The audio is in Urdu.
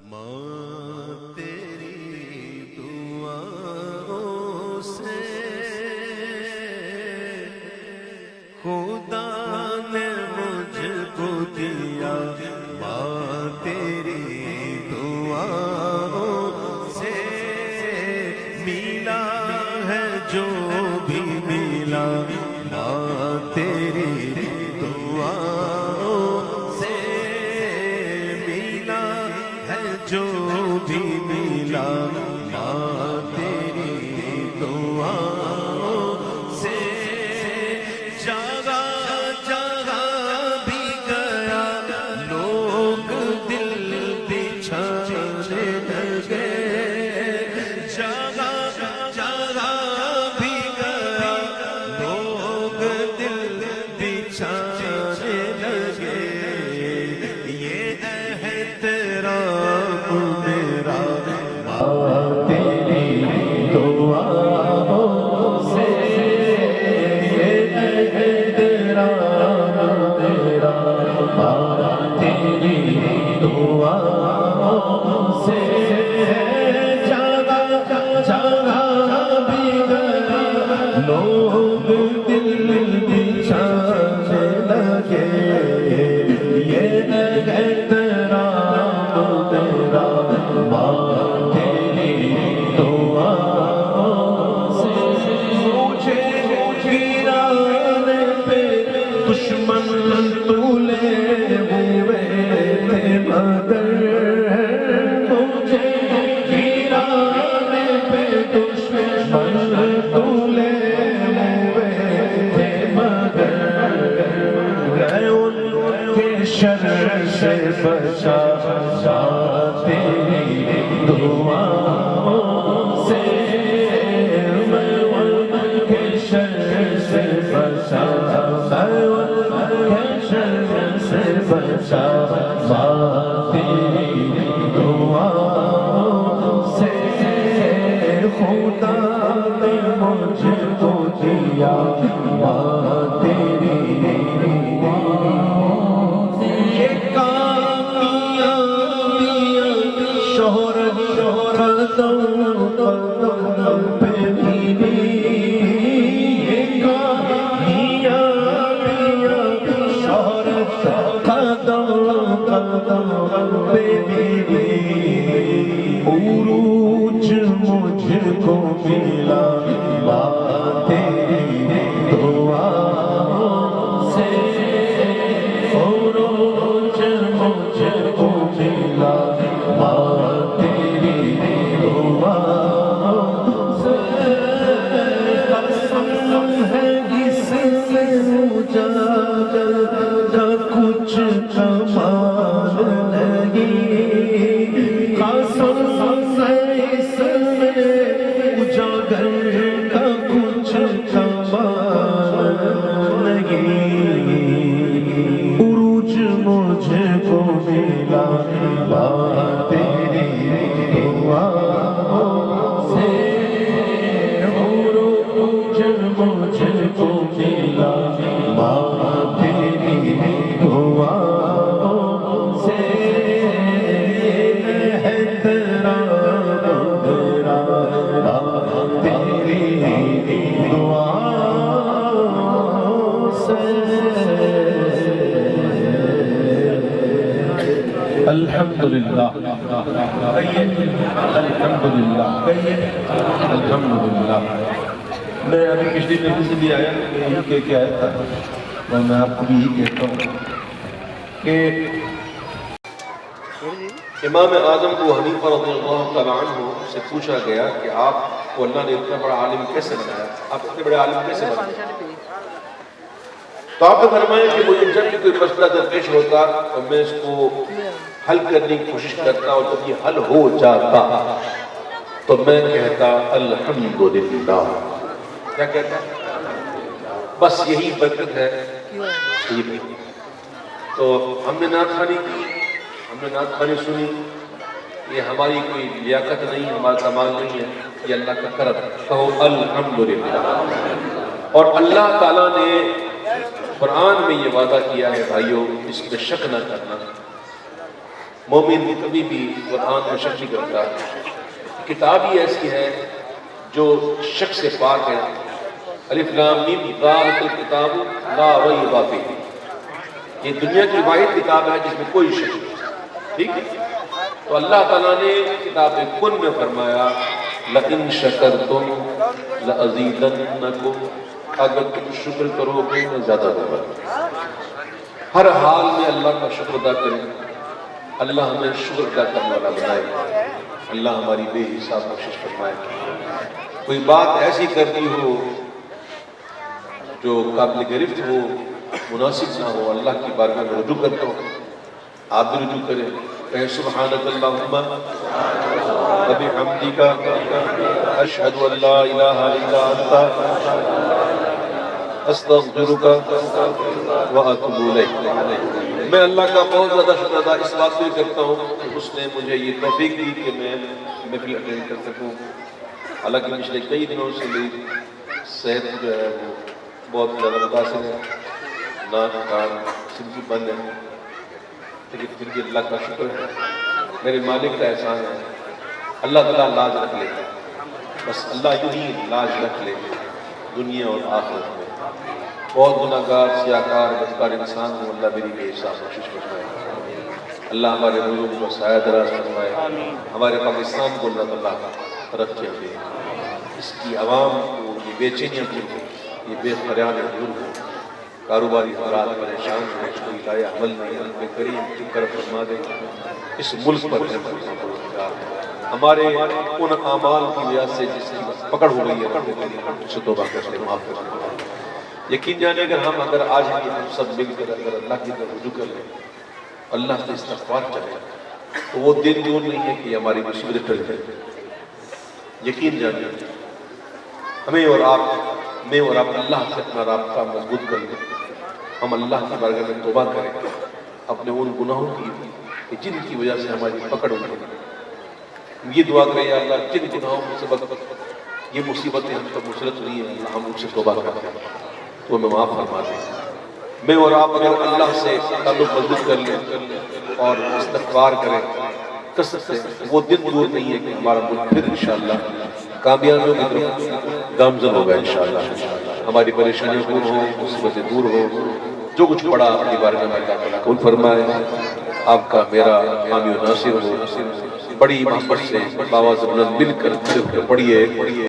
ماں تیری دعاؤں سے خدا نے مجھ کو دیا، ماں تیری دعاؤں سے ملا ہے جو بھی ملا، ماں تیری دعاؤں سے ملا ہے جو بھی ملا، ماں تیری دعاؤں سے جگہ جگہ بھی گیا، لوگ دل بچھانے لگے، جگہ جگہ بھی گیا، لوگ دل بچھانے لگے، یہ احترام میرا ماں تیری دعاؤں سے، یہ احترام میرا ماں تیری دعاؤں سے، جگہ جگہ بھی گیا، لوگ دل بچھانے لگے، یہ احترام میرا ماں تیری دعاؤں سے، مجھے گرانے پہ دشمن تولے ہوئے تھے، مگر مجھے گرانے پہ دشمن تولے ہوئے تھے، مگر گئے ان کے شر سے بچا تیری دعاؤں سے، میں ان کے شر سے بچا، میں ان کے شر سے بچا، ماں تیری دعاؤں سے، خدا نے مجھ کو دیا، ماں تیری یہ کامیابیاں شہرت قدم قدم پہ ملی، یہ کامیابیاں شہرت قدم قدم پہ ملی، عروج مجھ کو ملا، ماں تیری دعاؤں سے، عروج مجھ کو ملا، ماں تیری دعاؤں سے، قسم ہے اس میں اجاگر کا کچھ کمال نہیں، قسم ہے اس میں اجاگر کا کچھ کمال نہیں، عروج مجھ کو ملا، ماں تیری دعاؤں سے، عروج مجھ کو ملا، ماں تیری دعاؤں سے، احترام میرا ماں تیری دعاؤں سے۔ الحمدللہ الحمدللہ الحمدللہ، میں ابھی پچھلی مجلس سے بھی آیا، میں یہی کہہ کے آیا تھا، اور میں آپ کو بھی یہی کہتا ہوں کہ امام اعظم ابو حنیفہ رضی اللہ تعالیٰ عنہ سے پوچھا گیا کہ آپ کو اللہ نے اتنا بڑا عالم کیسے بنایا، آپ اتنے بڑے عالم کیسے بنائے؟ تو آپ نے فرمایا کہ مجھے جب بھی کوئی مسئلہ درپیش ہوتا تو میں اس کو حل کرنے کی کوشش کرتا، اور جب یہ حل ہو جاتا تو میں کہتا الحمدللہ۔ کیا کہتا ہے؟ بس یہی برکت ہے۔ تو ہم نے نعت خوانی کی، ہم نے نعت خوانی سنی، یہ ہماری کوئی لیاقت نہیں، ہمارا کمال نہیں ہے، یہ اللہ کا کرم ہے۔ کہو الحمدللہ۔ اور اللہ تعالیٰ نے قرآن میں یہ وعدہ کیا ہے بھائیو، اس میں شک نہ کرنا مومن کبھی بھی قرآن میں شک نہیں کرتا. کتاب ہی ایسی ہے جو شک سے پاک ہے. الف لام میم ذالک الکتاب لا ریب فیہ. یہ دنیا کی واحد کتاب ہے جس میں کوئی شک نہیں. ٹھیک ہے. تو اللہ تعالیٰ نے کتاب کن میں فرمایا لئن شکرتم لأزیدنکم. اگر تم شکر کرو گے میں زیادہ دوں. ہر حال میں اللہ کا شکر ادا کریں. اللہ ہمیں شکر ادا کرنے والا بنائے. اللہ ہماری بے حساب کوشش فرمائے. کوئی بات ایسی کرنی ہو جو قابل گرفت ہو, مناسب نہ ہو, اللہ کی بارگاہ میں رجوع کرتا ہوں. آپ بھی رجوع کریں. کہ سبحانک اللہم وبحمدک اشہد ان لا الہ الا انت استغفرک واتوب الیک. میں اللہ کا بہت زیادہ شکر ادا اس بات سے کرتا ہوں کہ اس نے مجھے یہ توفیق دی کہ میں محفل اٹینڈ کر سکوں. حالانکہ پچھلے کئی دنوں سے میری صحت جو ہے وہ بہت زیادہ متاثر ہے. ناک کان سب کی بند ہے, لیکن پھر بھی اللہ کا شکر ہے, میرے مالک کا احسان ہے. اللہ تعالیٰ لاج رکھ لے, بس اللہ یوں ہی لاج رکھ لے دنیا اور آخرت میں. بہت گناہگار سیاکار بدکار انسان ہوں. اللہ میری بے حساب کوشش فرمائے. اللہ ہمارے ملک کو سایہ دراز فرمائے. ہمارے پاکستان کو اللہ تعالیٰ ترقیاں دے. اس کی عوام کو یہ بے چینیاں دور ہو, یہ بے قراری دور ہو. کاروباری حالات پریشان ہیں, کوئی لایا عمل نہیں. ان پہ کریم کی کرم فرما دے. اس ملک پر ہمارے ان اعمال کی وجہ سے جس کی پکڑ ہو گئی ہے اسے توبہ کر کے معاف کر دے. یقین جانے اگر آج بھی ہم سب مل کر اگر اللہ کی طرف رجوع کر لیں, اللہ سے استغفار چاہیں, تو وہ دن دور نہیں ہے کہ ہماری مصیبتیں ٹل جائیں. یقین جانے ہمیں اور آپ, میں اور آپ اللہ سے اپنا رابطہ مضبوط کر لیں. ہم اللہ کی بارگاہ میں توبہ کریں اپنے ان گناہوں کی جن کی وجہ سے ہماری پکڑ ہو گئی. یہ دعا کریں یا اللہ جن گناہوں سے سبب یہ مصیبتیں ہم تک مسلط ہوئی ہیں, اللہ ہم ان سے توبہ کرتے ہیں تو ہمیں معاف فرما دیں. میں اور آپ اگر اللہ سے تعلق مضبوط کر لیں اور استغفار کریں کثرت سے, وہ دن دور نہیں ہے کہ ہمارا ملک پھر انشاءاللہ کامیابیوں کی طرف گامزن ہوگا. انشاءاللہ ہماری پریشانیاں دور ہوں, مصیبتیں دور ہوں. جو کچھ پڑا اپنی بارگاہ میں اللہ تعالیٰ قبول فرمائے. آپ کا میرا حامی و ناصر ہو. بڑی محبت سے باواز بلند مل کر پڑھیے.